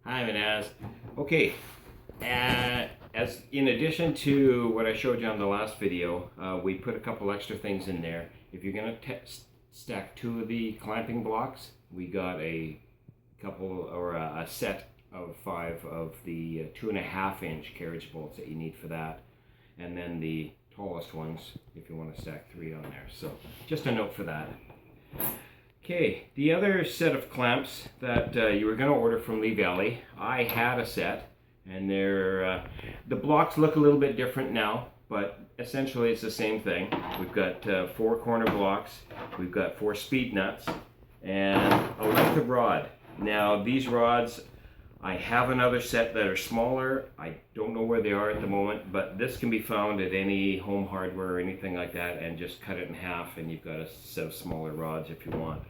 Hi, Manaz. Okay, as in addition to what I showed you on the last video, we put a couple extra things in there. If you're going to stack two of the clamping blocks, we got a couple or a set of 5 of the 2.5-inch carriage bolts that you need for that, and then the tallest ones if you want to stack 3 on there. So just a note for that. Okay, the other set of clamps that you were going to order from Lee Valley, I had a set, and they're the blocks look a little bit different now, but essentially it's the same thing. We've got 4 corner blocks, we've got 4 speed nuts, and a length of rod. Now these rods, I have another set that are smaller. I don't know where they are at the moment, but this can be found at any Home Hardware or anything like that, and just cut it in half and you've got a set of smaller rods if you want.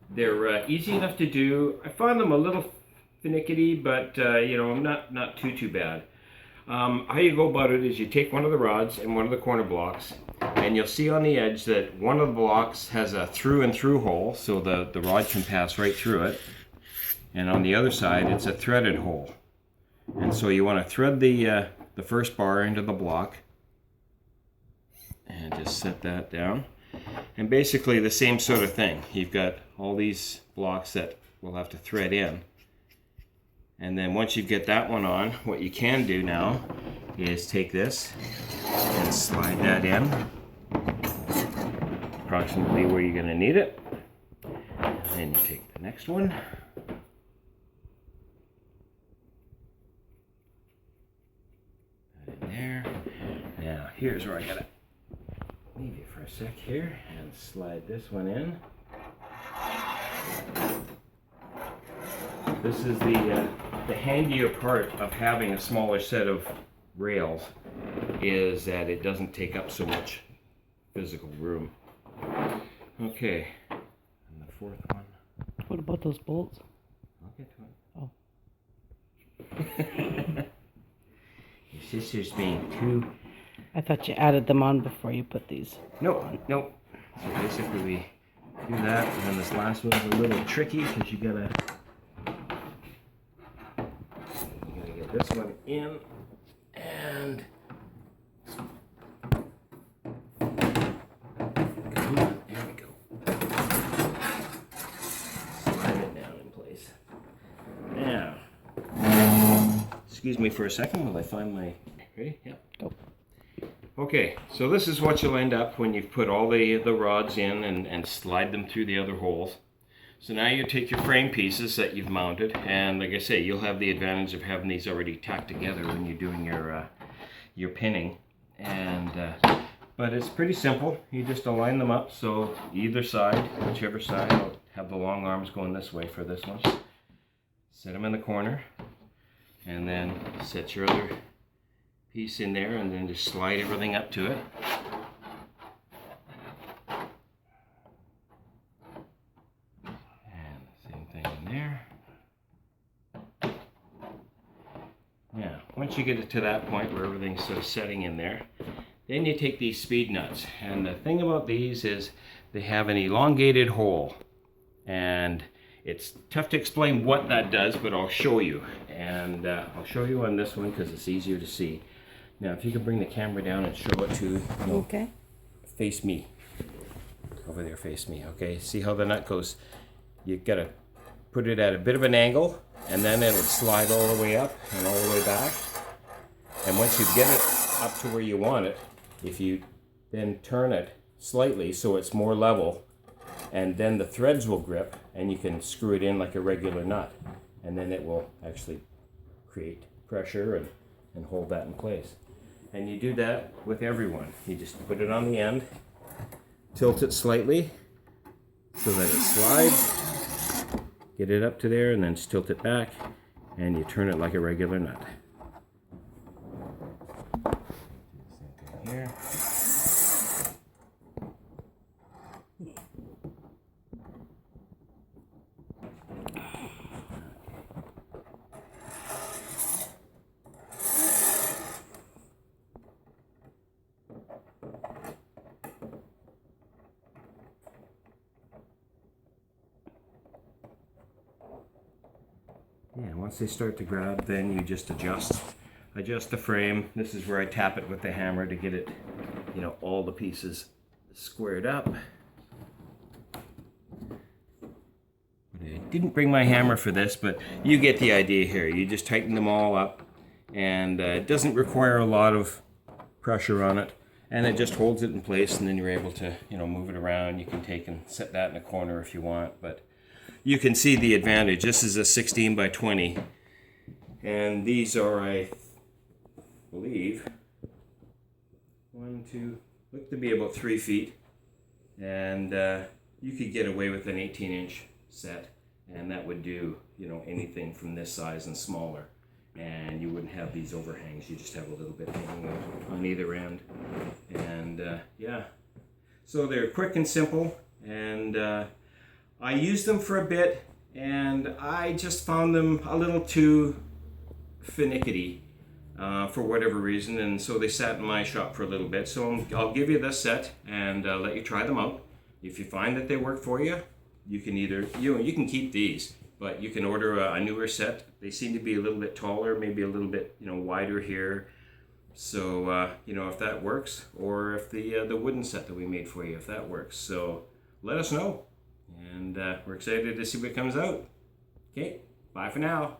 They're easy enough to do. I found them a little finicky, but you know, not too bad. How you go about it is you take one of the rods and one of the corner blocks, and you'll see on the edge that one of the blocks has a through and through hole, so the rod can pass right through it. And on the other side, it's a threaded hole. And so you want to thread the first bar into the block and just set that down. And basically the same sort of thing. You've got all these blocks that we'll have to thread in. And then once you get that one on, what you can do now is take this and slide that in approximately where you're going to need it. And then you take the next one. In there. Now here's where I gotta leave you for a sec here and slide this one in. This is the handier part of having a smaller set of rails, is that it doesn't take up so much physical room. Okay, and the fourth one. What about those bolts? I'll get to it. Oh. Your sister's being too... I thought you added them on before you put these. Nope. So basically we do that, and then this last one's a little tricky because you gotta get this one in, and there we go. Slide it down in place. Now, excuse me for a second while I find my... Ready? Yep. Go. Okay, so this is what you'll end up when you've put all the rods in and slide them through the other holes. So now you take your frame pieces that you've mounted, and like I say, you'll have the advantage of having these already tacked together when you're doing your pinning. And but it's pretty simple. You just align them up so either side, whichever side, I'll have the long arms going this way for this one. Set them in the corner, and then set your other piece in there, and then just slide everything up to it. And same thing in there. Now, once you get it to that point where everything's sort of setting in there, then you take these speed nuts. And the thing about these is they have an elongated hole. And it's tough to explain what that does, but I'll show you. And I'll show you on this one because it's easier to see. Now, if you could bring the camera down and show it to, Okay. face me. Over there, face me, okay? See how the nut goes? You gotta put it at a bit of an angle, and then it'll slide all the way up and all the way back. And once you get it up to where you want it, if you then turn it slightly so it's more level, and then the threads will grip, and you can screw it in like a regular nut, and then it will actually create pressure and hold that in place. And you do that with every one. You just put it on the end, tilt it slightly so that it slides, get it up to there, and then tilt it back, and you turn it like a regular nut. Same thing here. Yeah, once they start to grab, then you just adjust the frame. This is where I tap it with the hammer to get it, you know, all the pieces squared up. I didn't bring my hammer for this, but you get the idea here. You just tighten them all up, and it doesn't require a lot of pressure on it, and it just holds it in place, and then you're able to, you know, move it around. You can take and set that in a corner if you want, but you can see the advantage. This is a 16 by 20, and these are, I believe, look to be about 3 feet, and you could get away with an 18-inch set, and that would do, you know, anything from this size and smaller, and you wouldn't have these overhangs. You just have a little bit hanging out on either end, and yeah, so they're quick and simple, and I used them for a bit, and I just found them a little too finicky for whatever reason, and so they sat in my shop for a little bit. So I'll give you this set and let you try them out. If you find that they work for you, you can either, you can keep these, but you can order a newer set. They seem to be a little bit taller, maybe a little bit, you know, wider here. So you know, if that works, or if the wooden set that we made for you, if that works. So let us know, and we're excited to see what comes out. Okay, bye for now.